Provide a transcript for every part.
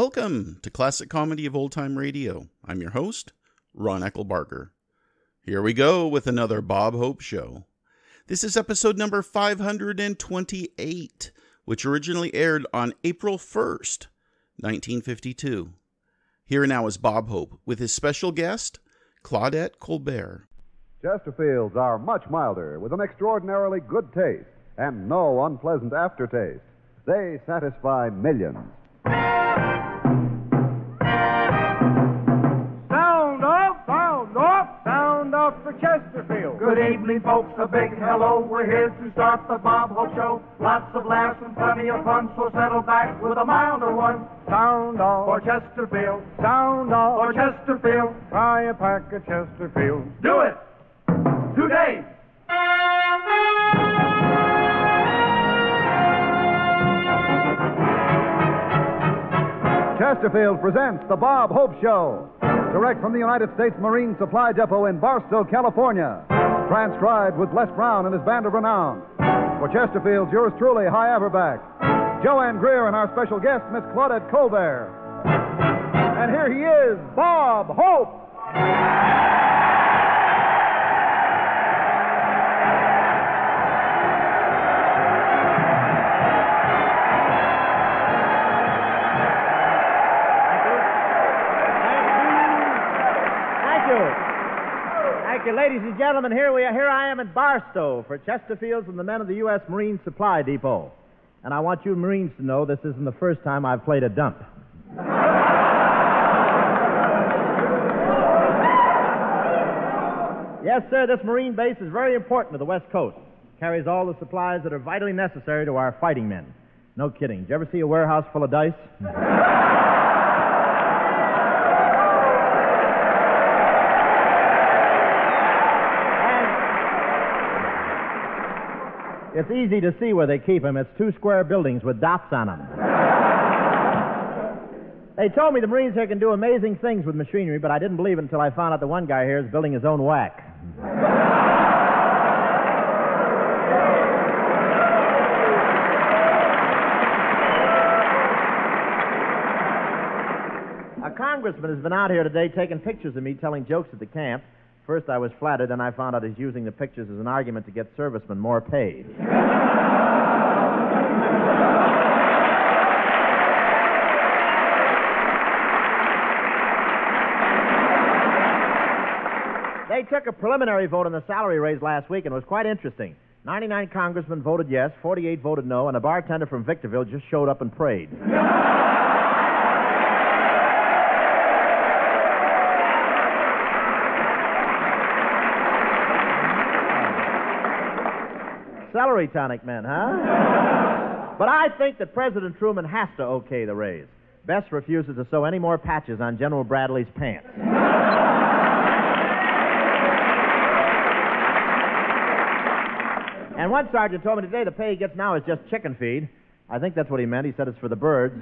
Welcome to Classic Comedy of Old Time Radio. I'm your host, Ron Eckelbarger. Here we go with another Bob Hope Show. This is episode number 528, which originally aired on April 1st, 1952. Here now is Bob Hope with his special guest, Claudette Colbert. Chesterfields are much milder, with an extraordinarily good taste and no unpleasant aftertaste. They satisfy millions. Sound off for Chesterfield. Good evening, folks. A big hello. We're here to start the Bob Hope Show. Lots of laughs and plenty of fun, so settle back with a milder one. Sound off for Chesterfield. Sound off for Chesterfield. Try a pack of Chesterfield. Do it today. Chesterfield presents the Bob Hope Show. Direct from the United States Marine Supply Depot in Barstow, California. Transcribed with Les Brown and his band of renown. For Chesterfield's, yours truly, High Averback, Joanne Greer, and our special guest, Miss Claudette Colbert. And here he is, Bob Hope. Thank you, ladies and gentlemen. Here I am in Barstow for Chesterfields and the men of the U.S. Marine Supply Depot. And I want you Marines to know this isn't the first time I've played a dump. Yes, sir, this Marine base is very important to the West Coast. It carries all the supplies that are vitally necessary to our fighting men. No kidding. Did you ever see a warehouse full of dice? It's easy to see where they keep them. It's two square buildings with dots on them. They told me the Marines here can do amazing things with machinery, but I didn't believe it until I found out the one guy here is building his own whack. A congressman has been out here today taking pictures of me telling jokes at the camp. First, I was flattered, then I found out he's using the pictures as an argument to get servicemen more paid. They took a preliminary vote on the salary raise last week, and it was quite interesting. 99 congressmen voted yes, 48 voted no, and a bartender from Victorville just showed up and prayed. Celery tonic men, huh? But I think that President Truman has to okay the raise. Bess refuses to sew any more patches on General Bradley's pants. And one sergeant told me today the pay he gets now is just chicken feed. I think that's what he meant. He said it's for the birds.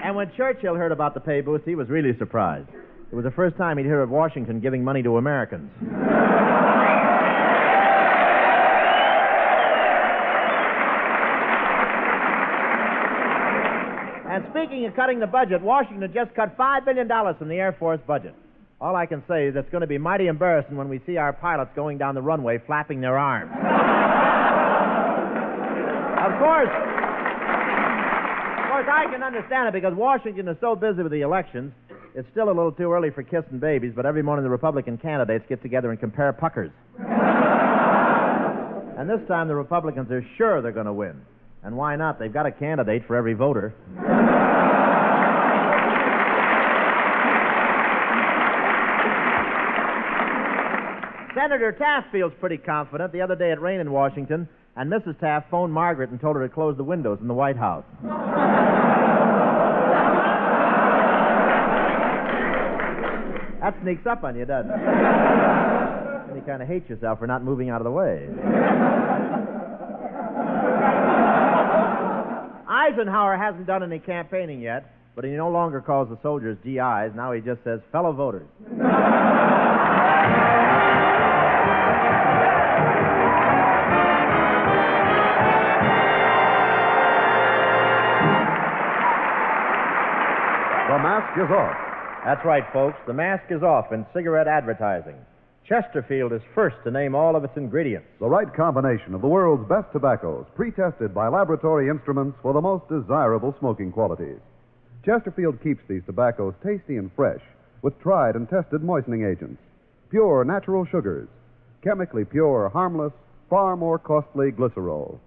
And when Churchill heard about the pay boost, he was really surprised. It was the first time he'd heard of Washington giving money to Americans. And speaking of cutting the budget, Washington just cut $5 billion from the Air Force budget. All I can say is it's going to be mighty embarrassing when we see our pilots going down the runway flapping their arms. Of course, I can understand it because Washington is so busy with the elections. It's still a little too early for kissing babies, but every morning the Republican candidates get together and compare puckers. And this time the Republicans are sure they're going to win. And why not? They've got a candidate for every voter. Senator Taft feels pretty confident. The other day it rained in Washington, and Mrs. Taft phoned Margaret and told her to close the windows in the White House. That sneaks up on you, doesn't it? And you kind of hate yourself for not moving out of the way. Eisenhower hasn't done any campaigning yet, but he no longer calls the soldiers GIs. Now he just says fellow voters. is off. That's right, folks. The mask is off in cigarette advertising. Chesterfield is first to name all of its ingredients. The right combination of the world's best tobaccos, pre-tested by laboratory instruments for the most desirable smoking qualities. Chesterfield keeps these tobaccos tasty and fresh with tried and tested moistening agents, pure natural sugars, chemically pure, harmless, far more costly glycerol.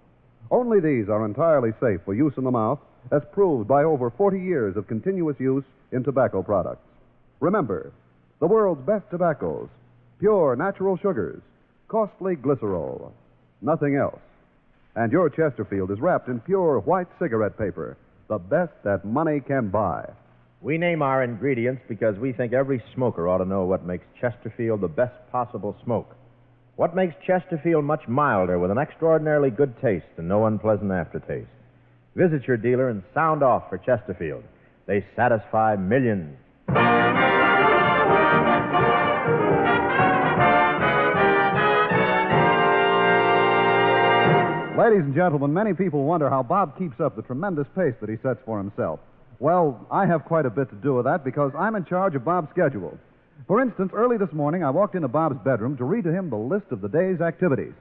Only these are entirely safe for use in the mouth, as proved by over 40 years of continuous use in tobacco products. Remember, the world's best tobaccos, pure natural sugars, costly glycerol, nothing else. And your Chesterfield is wrapped in pure white cigarette paper, the best that money can buy. We name our ingredients because we think every smoker ought to know what makes Chesterfield the best possible smoke. What makes Chesterfield much milder with an extraordinarily good taste and no unpleasant aftertaste. Visit your dealer and sound off for Chesterfield. They satisfy millions. Ladies and gentlemen, many people wonder how Bob keeps up the tremendous pace that he sets for himself. Well, I have quite a bit to do with that because I'm in charge of Bob's schedule. For instance, early this morning, I walked into Bob's bedroom to read to him the list of the day's activities.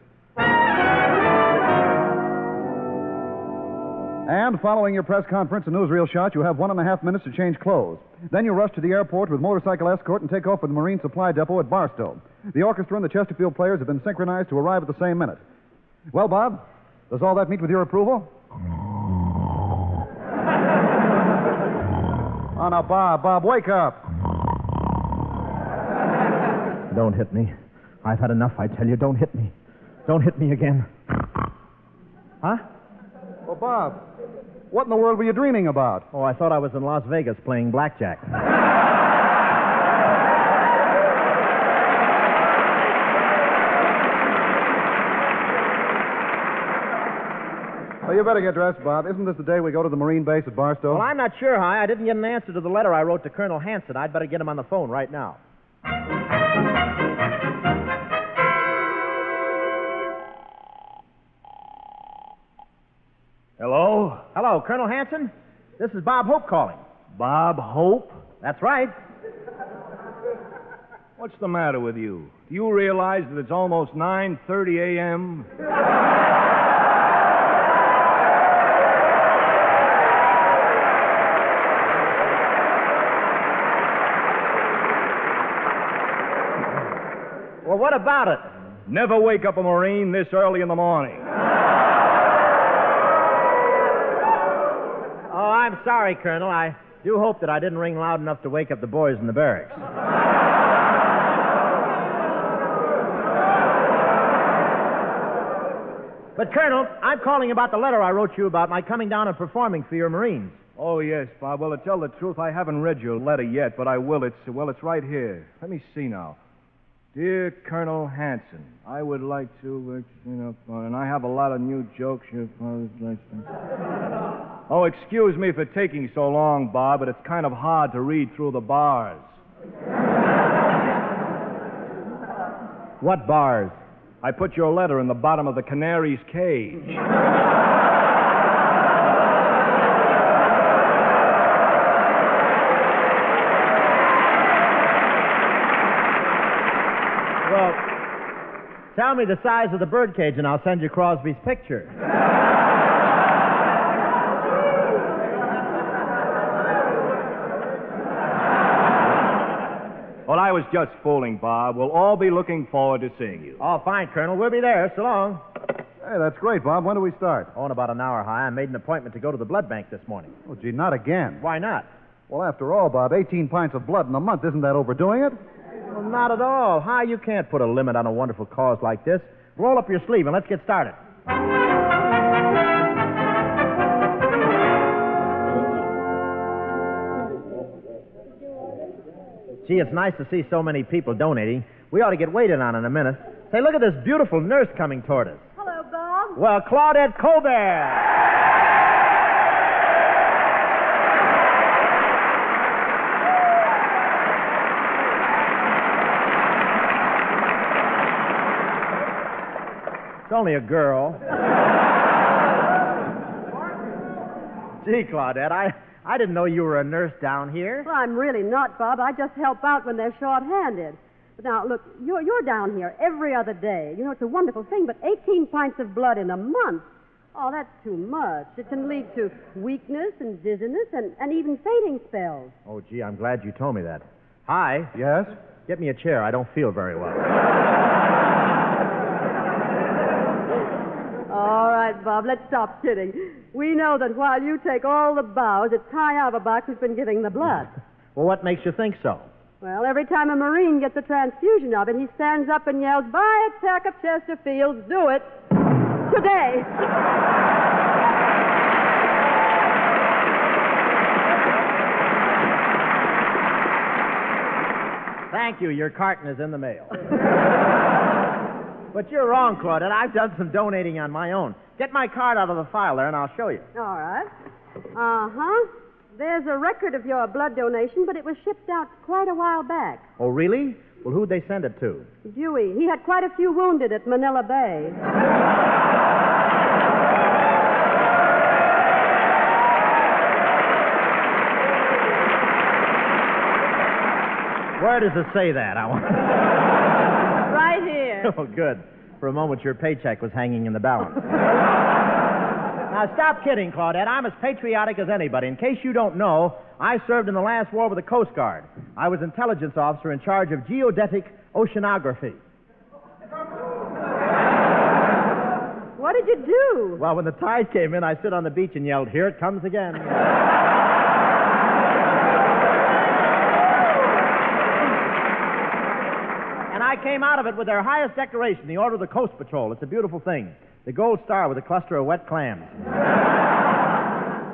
And following your press conference and newsreel shot, you have 1.5 minutes to change clothes. Then you rush to the airport with motorcycle escort and take off for the Marine Supply Depot at Barstow. The orchestra and the Chesterfield players have been synchronized to arrive at the same minute. Well, Bob, does all that meet with your approval? Oh, now, Bob, wake up. Don't hit me. I've had enough, I tell you. Don't hit me. Don't hit me again. Huh? Well, Bob, what in the world were you dreaming about? Oh, I thought I was in Las Vegas playing blackjack. Well, you better get dressed, Bob. Isn't this the day we go to the Marine base at Barstow? Well, I'm not sure, Hi. I didn't get an answer to the letter I wrote to Colonel Hanson. I'd better get him on the phone right now. Hello? Hello, Colonel Hanson. This is Bob Hope calling. Bob Hope? That's right. What's the matter with you? Do you realize that it's almost 9:30 a.m.? Well, what about it? Never wake up a Marine this early in the morning. Oh, I'm sorry, Colonel. I do hope that I didn't ring loud enough to wake up the boys in the barracks. But, Colonel, I'm calling about the letter I wrote you about my coming down and performing for your Marines. Oh, yes, Bob. Well, to tell the truth, I haven't read your letter yet, but I will. It's right here. Let me see now. Dear Colonel Hanson, I would like to, and I have a lot of new jokes. Oh, excuse me for taking so long, Bob, but it's kind of hard to read through the bars. What bars? I put your letter in the bottom of the canary's cage. Well, tell me the size of the birdcage and I'll send you Crosby's picture. Well, I was just fooling, Bob. We'll all be looking forward to seeing you. Oh, fine, Colonel. We'll be there. So long. Hey, that's great, Bob. When do we start? Oh, in about an hour, Hi. I made an appointment to go to the blood bank this morning. Oh, gee, not again. Why not? Well, after all, Bob, 18 pints of blood in a month, isn't that overdoing it? Well, not at all. Hi, you can't put a limit on a wonderful cause like this. Roll up your sleeve and let's get started. Gee, it's nice to see so many people donating. We ought to get waited on in a minute. Say, look at this beautiful nurse coming toward us. Hello, Bob. Well, Claudette Colbert. It's only a girl. Gee, Claudette, I didn't know you were a nurse down here. Well, I'm really not, Bob. I just help out when they're short-handed. But now, look, you're down here every other day. You know, it's a wonderful thing, but 18 pints of blood in a month. Oh, that's too much. It can lead to weakness and dizziness and even fainting spells. Oh, gee, I'm glad you told me that. Hi. Yes? Get me a chair. I don't feel very well. All right, Bob, let's stop kidding. We know that while you take all the bows, it's High Auerbach who's been giving the blood. Well, what makes you think so? Well, every time a Marine gets a transfusion of it, he stands up and yells, "By attack of Chesterfield, do it today." Thank you. Your carton is in the mail. But you're wrong, Claudette. I've done some donating on my own. Get my card out of the file there, and I'll show you. All right. Uh-huh. There's a record of your blood donation, but it was shipped out quite a while back. Oh, really? Well, who'd they send it to? Dewey. He had quite a few wounded at Manila Bay. Where does it say that? I want. Right here. Oh, good. For a moment, your paycheck was hanging in the balance. Now, stop kidding, Claudette. I'm as patriotic as anybody. In case you don't know, I served in the last war with the Coast Guard. I was intelligence officer in charge of geodetic oceanography. What did you do? Well, when the tide came in, I stood on the beach and yelled, "Here it comes again." And I came out of it with their highest decoration, the Order of the Coast Patrol. It's a beautiful thing. The gold star with a cluster of wet clams.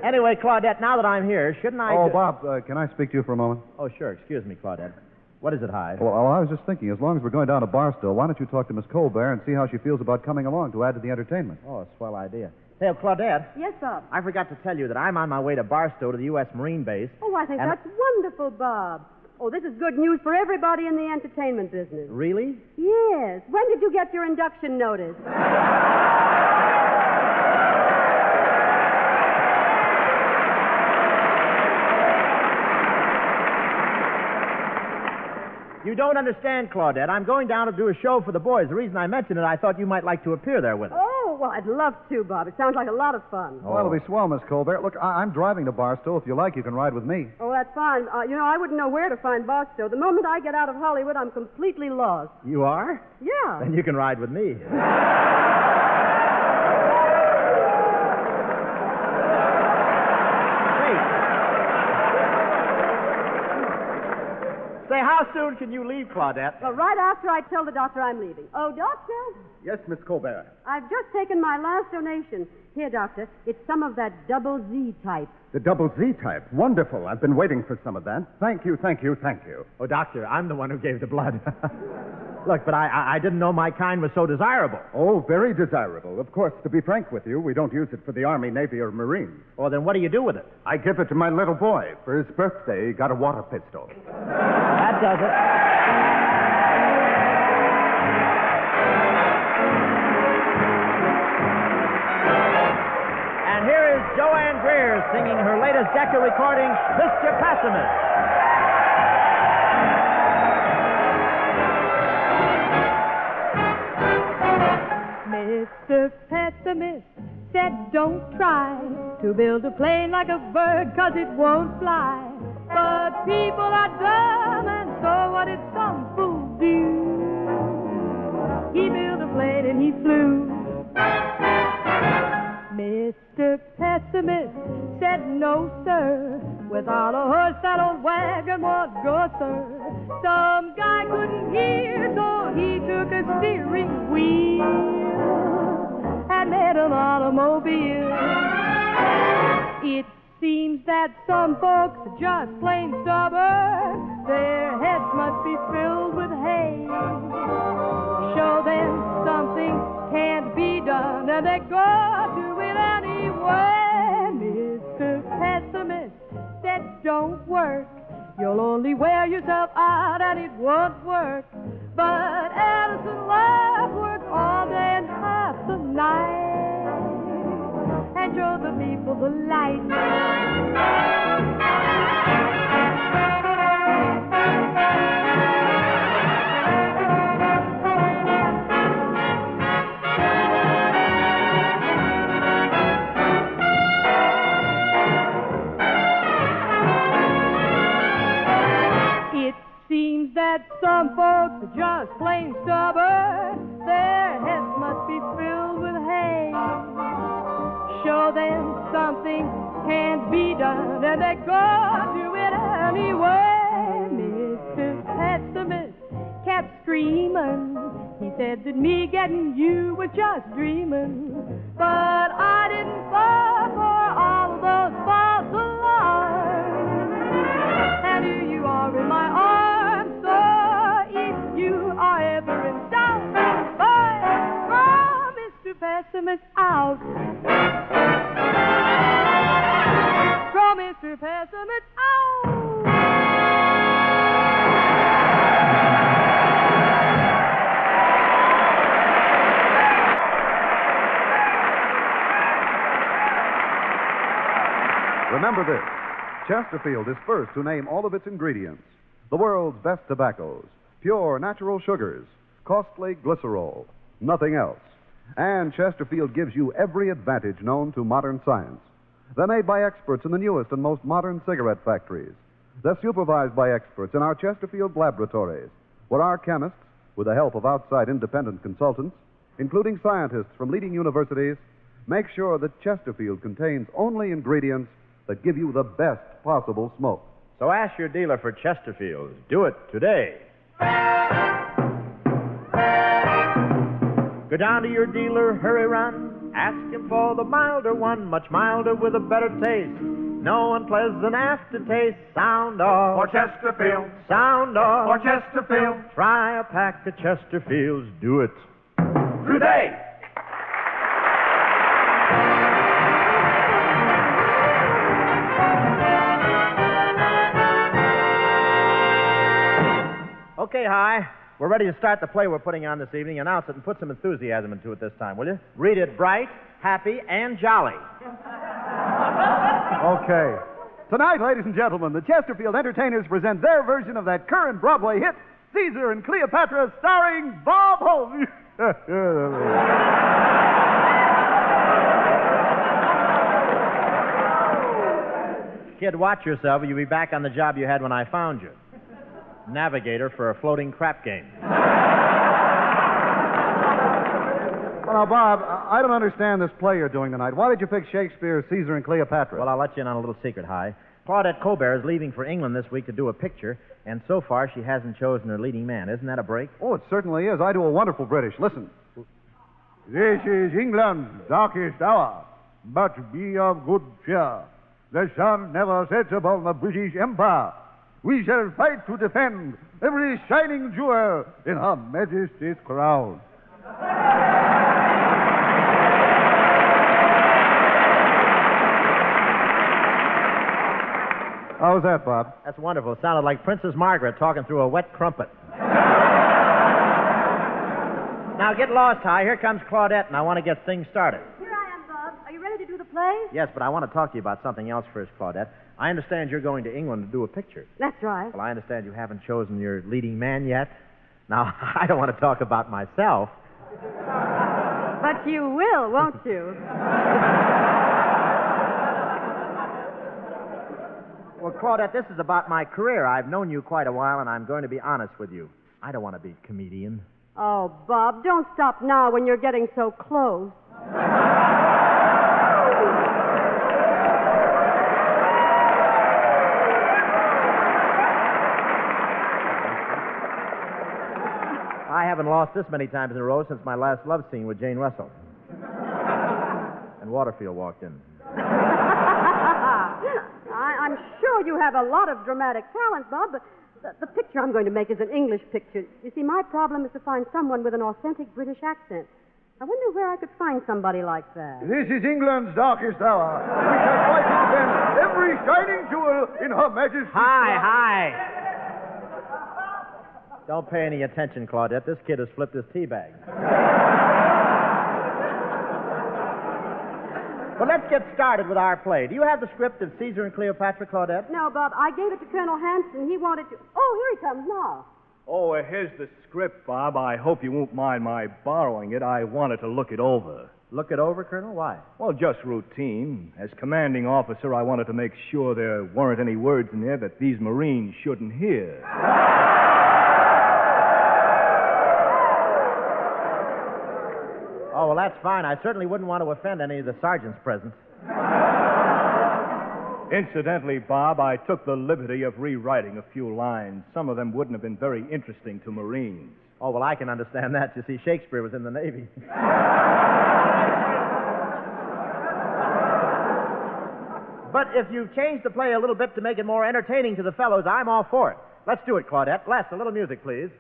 Anyway, Claudette, now that I'm here, shouldn't I... Oh, Bob, can I speak to you for a moment? Oh, sure. Excuse me, Claudette. What is it, Hyde? Well, I was just thinking, as long as we're going down to Barstow, why don't you talk to Miss Colbert and see how she feels about coming along to add to the entertainment? Oh, a swell idea. Hey, Claudette. Yes, Bob. I forgot to tell you that I'm on my way to Barstow to the U.S. Marine Base. Oh, I think And- that's wonderful, Bob. Oh, this is good news for everybody in the entertainment business. Really? Yes. When did you get your induction notice? You don't understand, Claudette. I'm going down to do a show for the boys. The reason I mentioned it, I thought you might like to appear there with us. Oh, well, I'd love to, Bob. It sounds like a lot of fun. Well, it'll be swell, Miss Colbert. Look, I'm driving to Barstow. If you like, you can ride with me. Oh, that's fine. I wouldn't know where to find Barstow. The moment I get out of Hollywood, I'm completely lost. You are? Yeah. Then you can ride with me. Say, how soon can you leave, Claudette? Well, right after I tell the doctor I'm leaving. Oh, doctor, Yes, Miss Colbert. I've just taken my last donation. Here, doctor, it's some of that double Z type. The double Z type. Wonderful. I've been waiting for some of that. Thank you, thank you, thank you. Oh, doctor, I'm the one who gave the blood. Look, but I didn't know my kind was so desirable. Oh, very desirable. Of course, to be frank with you, we don't use it for the Army, Navy, or Marines. Well, then what do you do with it? I give it to my little boy. For his birthday, he got a water pistol. That does it. And here is Joanne Greer singing her latest Decca recording, Mr. Pessimist. Mr. Pessimist said don't try to build a plane like a bird 'cause it won't fly. But people are dumb, and so what did some fool do? He built a plane and he flew. Mr. Pessimist said no, sir. Without a horse, that old wagon won't go, sir. Some guy couldn't hear, so he took a steering wheel and made an automobile. It seems that some folks are just plain stubborn. Their heads must be filled with hay. Show them something can't be done, and they go do it anyway. Mr. Pessimist said don't work. You'll only wear yourself out, and it won't work. But Edison left work all day and half the night and showed the people the light. just plain stubborn. Their heads must be filled with hay. Show them something can't be done, and they go do it anyway. Mr. Pessimist kept screaming. He said that me getting you was just dreaming. But I didn't fall for all of those false alarms. And here you are in my arms. So if you are ever in doubt, boy, throw Mr. Pessimist out. Throw Mr. Pessimist out. Remember this. Chesterfield is first to name all of its ingredients. The world's best tobaccos, pure natural sugars, costly glycerol, nothing else. And Chesterfield gives you every advantage known to modern science. They're made by experts in the newest and most modern cigarette factories. They're supervised by experts in our Chesterfield laboratories, where our chemists, with the help of outside independent consultants, including scientists from leading universities, make sure that Chesterfield contains only ingredients that give you the best possible smoke. So ask your dealer for Chesterfield. Do it today. Go down to your dealer, hurry run. Ask him for the milder one, much milder with a better taste. No unpleasant aftertaste. Sound off. For Chesterfield. Sound off. For Chesterfield. Try a pack of Chesterfields. Do it Today. Okay, Hi. We're ready to start the play we're putting on this evening. Announce it and put some enthusiasm into it this time, will you? Read it bright, happy, and jolly. Okay. Tonight, ladies and gentlemen, the Chesterfield Entertainers present their version of that current Broadway hit, Caesar and Cleopatra, starring Bob Hope. Kid, watch yourself, or you'll be back on the job you had when I found you. Navigator for a floating crap game. Well, now, Bob, I don't understand this play you're doing tonight. Why did you pick Shakespeare's Caesar and Cleopatra? Well, I'll let you in on a little secret, Hi. Claudette Colbert is leaving for England this week to do a picture, and so far she hasn't chosen her leading man. Isn't that a break? Oh, it certainly is. I do a wonderful British. Listen. This is England's darkest hour, but be of good cheer. The sun never sets upon the British Empire. We shall fight to defend every shining jewel in Her Majesty's crown. How's that, Bob? That's wonderful. It sounded like Princess Margaret talking through a wet crumpet. Now, get lost, Hi. Here comes Claudette, and I want to get things started. Here I am, Bob. Are you ready to do the play? Yes, but I want to talk to you about something else first, Claudette. I understand you're going to England to do a picture. That's right. Well, I understand you haven't chosen your leading man yet. Now, I don't want to talk about myself. But you will, won't you? Well, Claudette, this is about my career. I've known you quite a while, and I'm going to be honest with you. I don't want to be a comedian. Oh, Bob, don't stop now when you're getting so close. I haven't lost this many times in a row since my last love scene with Jane Russell. And Waterfield walked in. I'm sure you have a lot of dramatic talent, Bob, but the picture I'm going to make is an English picture. You see, my problem is to find someone with an authentic British accent. I wonder where I could find somebody like that. This is England's darkest hour. We shall fight to defend every shining jewel in Her Majesty's crown. Hi. Don't pay any attention, Claudette. This kid has flipped his tea bag. Well, let's get started with our play. Do you have the script of Caesar and Cleopatra, Claudette? No, Bob, I gave it to Colonel Hanson. He wanted to... Oh, here he comes now. Oh, here's the script, Bob. I hope you won't mind my borrowing it. I wanted to look it over. Look it over, Colonel? Why? Well, just routine. As commanding officer, I wanted to make sure there weren't any words in there that these Marines shouldn't hear. Oh, well, that's fine. I certainly wouldn't want to offend any of the sergeants present. Incidentally, Bob, I took the liberty of rewriting a few lines. Some of them wouldn't have been very interesting to Marines. Oh, well, I can understand that. You see, Shakespeare was in the Navy. But if you change the play a little bit to make it more entertaining to the fellows, I'm all for it. Let's do it, Claudette. Les, a little music, please.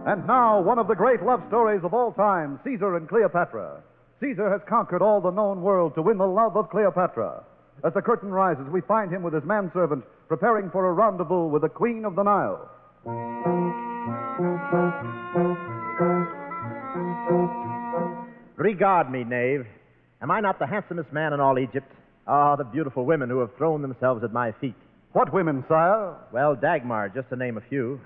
And now, one of the great love stories of all time, Caesar and Cleopatra. Caesar has conquered all the known world to win the love of Cleopatra. As the curtain rises, we find him with his manservant preparing for a rendezvous with the Queen of the Nile. Regard me, knave. Am I not the handsomest man in all Egypt? Ah, the beautiful women who have thrown themselves at my feet. What women, sire? Well, Dagmar, just to name a few.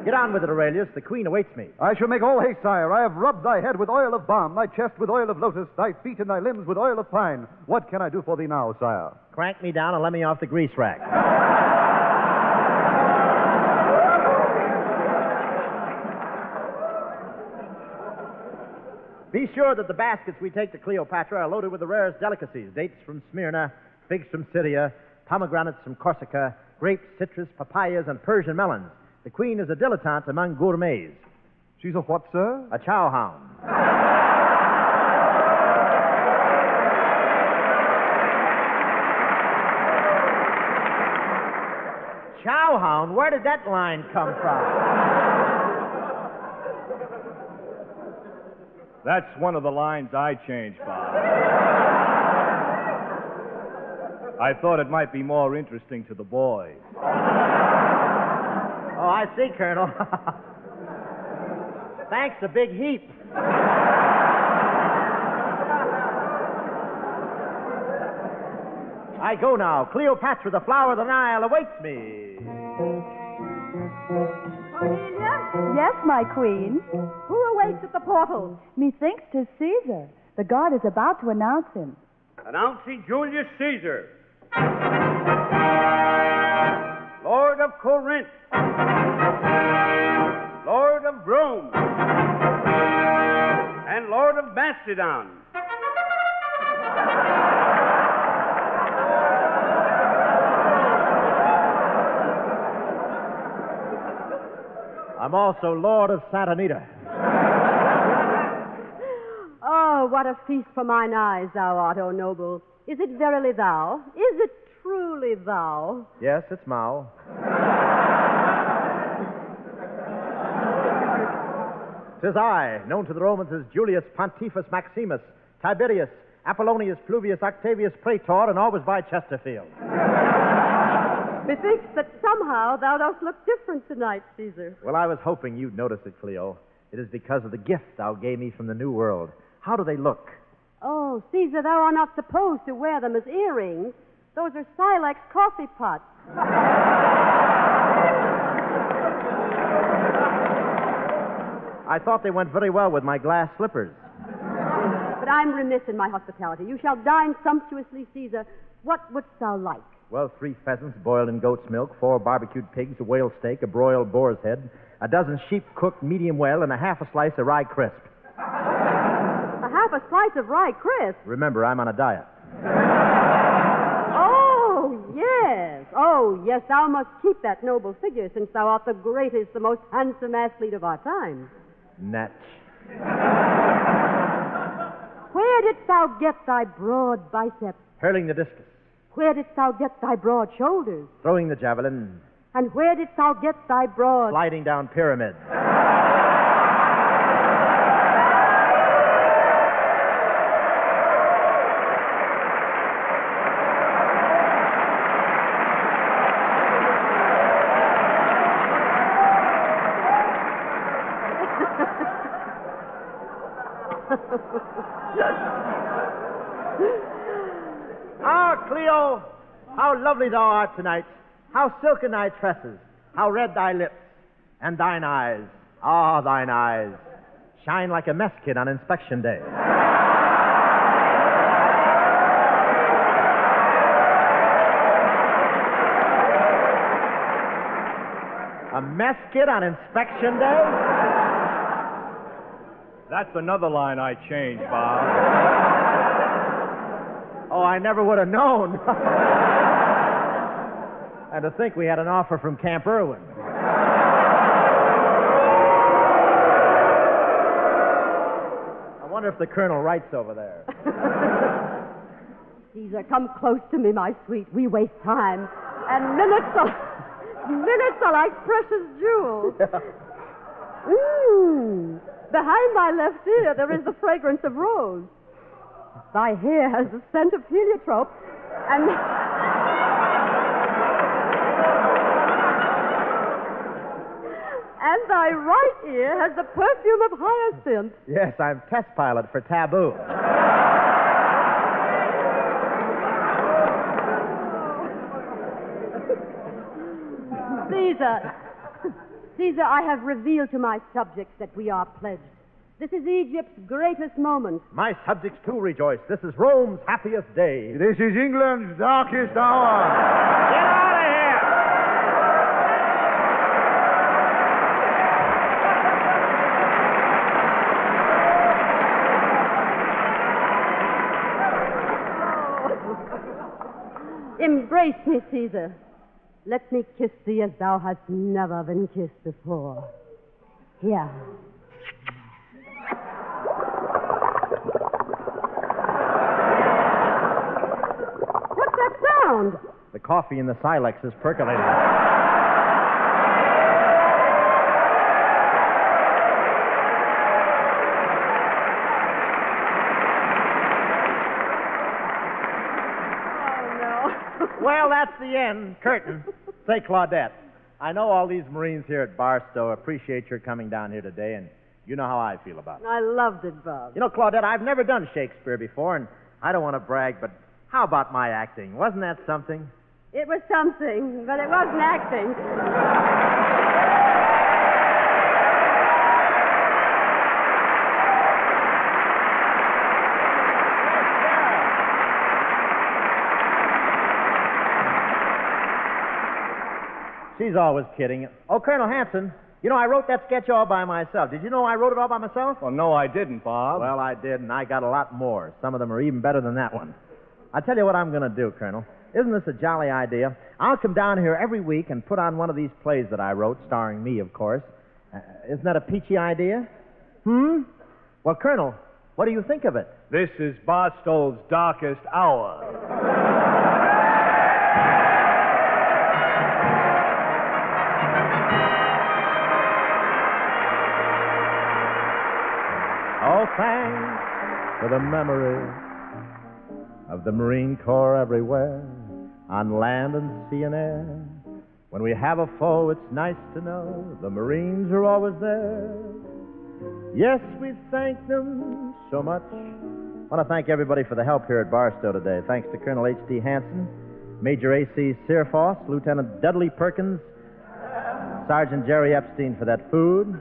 Get on with it, Aurelius. The queen awaits me. I shall make all haste, sire. I have rubbed thy head with oil of balm, thy chest with oil of lotus, thy feet and thy limbs with oil of pine. What can I do for thee now, sire? Crank me down and let me off the grease rack. Be sure that the baskets we take to Cleopatra are loaded with the rarest delicacies. Dates from Smyrna, figs from Syria, pomegranates from Corsica, grapes, citrus, papayas, and Persian melons. The queen is a dilettante among gourmets. She's a what, sir? A chow hound. Chow hound? Where did that line come from? That's one of the lines I changed, Bob. I thought it might be more interesting to the boys. Oh, I see, Colonel. Thanks a big heap. I go now. Cleopatra, the flower of the Nile, awaits me. Cornelia? Yes, my queen. Who awaits at the portal? Methinks 'tis Caesar. The guard is about to announce him. Announcing Julius Caesar, Lord of Corinth, Lord of Rome, and Lord of Macedon. I'm also Lord of Santa Anita. Oh, what a feast for mine eyes thou art, O noble. Is it verily thou? Is it truly thou? Yes, it's Mao. 'Tis I, known to the Romans as Julius Pontifex Maximus, Tiberius, Apollonius Pluvius Octavius Praetor, and always by Chesterfield. Methinks that somehow thou dost look different tonight, Caesar. Well, I was hoping you'd notice it, Cleo. It is because of the gift thou gave me from the New World. How do they look? Oh, Caesar, thou art not supposed to wear them as earrings. Those are silex coffee pots. I thought they went very well with my glass slippers. But I'm remiss in my hospitality. You shall dine sumptuously, Caesar. What wouldst thou like? Well, 3 pheasants boiled in goat's milk, 4 barbecued pigs, a whale steak, a broiled boar's head, a dozen sheep cooked medium well, and a half a slice of rye crisp. A half a slice of rye crisp? Remember, I'm on a diet. Oh, yes, thou must keep that noble figure, since thou art the greatest, the most handsome athlete of our time. Natch. Where didst thou get thy broad biceps? Hurling the discus. Where didst thou get thy broad shoulders? Throwing the javelin. And where didst thou get thy broad... Sliding down pyramids. Ah, Cleo, how lovely thou art tonight. How silken thy tresses, how red thy lips, and thine eyes, ah, thine eyes, shine like a mess kit on inspection day. A mess kit on inspection day? That's another line I changed, Bob. Oh, I never would have known. And to think we had an offer from Camp Irwin. I wonder if the Colonel writes over there. Caesar, come close to me, my sweet. We waste time. And minutes are like precious jewels. Behind thy left ear there is the fragrance of rose. Thy hair has the scent of heliotrope, and thy right ear has the perfume of hyacinth. Yes, I'm test pilot for Taboo. Caesar, I have revealed to my subjects that we are pledged. This is Egypt's greatest moment. My subjects, too, rejoice. This is Rome's happiest day. This is England's darkest hour. Get out of here! Embrace me, Caesar. Let me kiss thee as thou hast never been kissed before. Here. What's that sound? The coffee in the Silex is percolating. Well, that's the end. Curtain. Say, Claudette, I know all these Marines here at Barstow appreciate your coming down here today, and you know how I feel about it. I loved it, Bob. You know, Claudette, I've never done Shakespeare before, and I don't want to brag, but how about my acting? Wasn't that something? It was something, but it wasn't acting. She's always kidding. Oh, Colonel Hanson, you know, I wrote that sketch all by myself. Did you know I wrote it all by myself? Well, no, I didn't, Bob. Well, I did, and I got a lot more. Some of them are even better than that one. I'll tell you what I'm going to do, Colonel. Isn't this a jolly idea? I'll come down here every week and put on one of these plays that I wrote, starring me, of course. Isn't that a peachy idea? Well, Colonel, what do you think of it? This is Barstow's darkest hour. Oh, thanks for the memory of the Marine Corps everywhere, on land and sea and air. When we have a foe, it's nice to know the Marines are always there. Yes, we thank them so much. I want to thank everybody for the help here at Barstow today. Thanks to Colonel H.T. Hanson, Major A.C. Searfoss, Lieutenant Dudley Perkins, Sergeant Jerry Epstein for that food,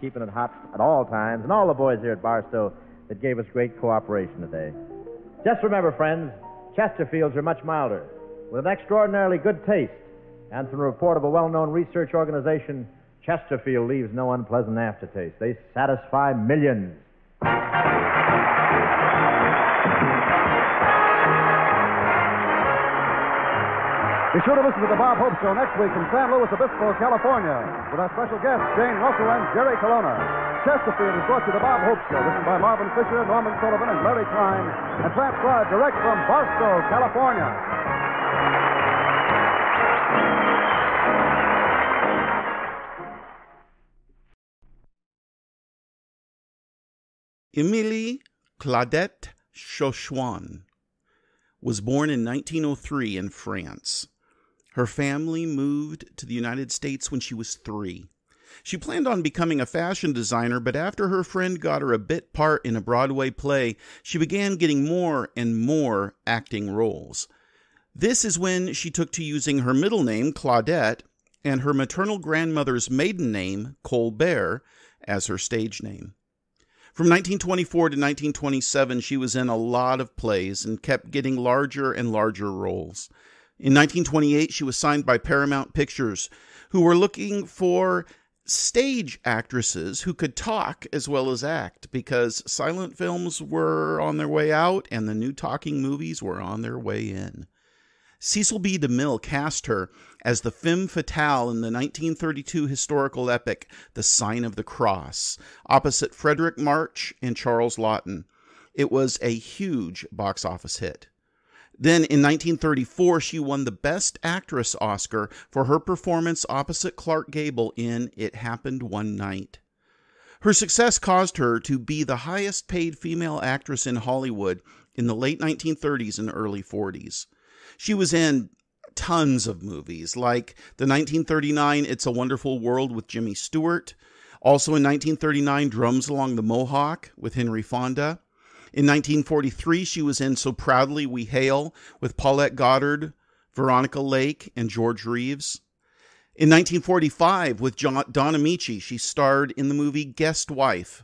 keeping it hot at all times, and all the boys here at Barstow that gave us great cooperation today. Just remember, friends, Chesterfields are much milder, with an extraordinarily good taste. And from the report of a well-known research organization, Chesterfield leaves no unpleasant aftertaste. They satisfy millions. Be sure to listen to The Bob Hope Show next week from San Luis Obispo, California, with our special guests, Jane Russell and Jerry Colonna. Chesterfield is brought to The Bob Hope Show, written by Marvin Fisher, Norman Sullivan, and Larry Klein, and transcribed direct from Barstow, California. Emilie Claudette Chauchouin was born in 1903 in France. Her family moved to the United States when she was 3. She planned on becoming a fashion designer, but after her friend got her a bit part in a Broadway play, she began getting more and more acting roles. This is when she took to using her middle name, Claudette, and her maternal grandmother's maiden name, Colbert, as her stage name. From 1924 to 1927, she was in a lot of plays and kept getting larger and larger roles. In 1928, she was signed by Paramount Pictures, who were looking for stage actresses who could talk as well as act, because silent films were on their way out and the new talking movies were on their way in. Cecil B. DeMille cast her as the femme fatale in the 1932 historical epic The Sign of the Cross, opposite Frederick March and Charles Laughton. It was a huge box office hit. Then, in 1934, she won the Best Actress Oscar for her performance opposite Clark Gable in It Happened One Night. Her success caused her to be the highest-paid female actress in Hollywood in the late 1930s and early 40s. She was in tons of movies, like the 1939 It's a Wonderful World with Jimmy Stewart, also in 1939 Drums Along the Mohawk with Henry Fonda. In 1943, she was in So Proudly We Hail with Paulette Goddard, Veronica Lake, and George Reeves. In 1945, with Don Amici, she starred in the movie Guest Wife.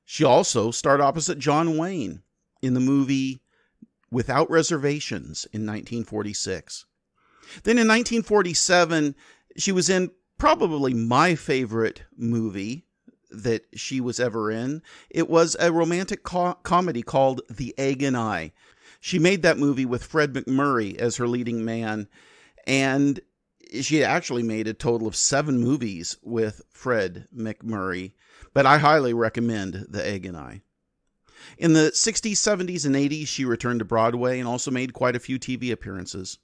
She also starred opposite John Wayne in the movie Without Reservations in 1946. Then in 1947, she was in probably my favorite movie that she was ever in. It was a romantic comedy called The Egg and I. She made that movie with Fred MacMurray as her leading man, and she actually made a total of 7 movies with Fred MacMurray, but I highly recommend The Egg and I. In the 60s, 70s, and 80s, she returned to Broadway and also made quite a few TV appearances.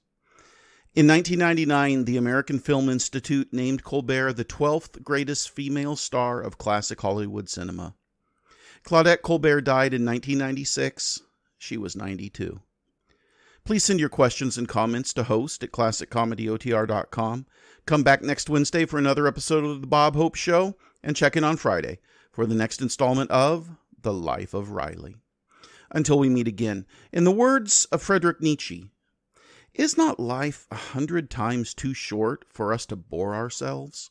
In 1999, the American Film Institute named Colbert the 12th greatest female star of classic Hollywood cinema. Claudette Colbert died in 1996. She was 92. Please send your questions and comments to host@classiccomedyotr.com. Come back next Wednesday for another episode of The Bob Hope Show, and check in on Friday for the next installment of The Life of Riley. Until we meet again, in the words of Friedrich Nietzsche, is not life 100 times too short for us to bore ourselves?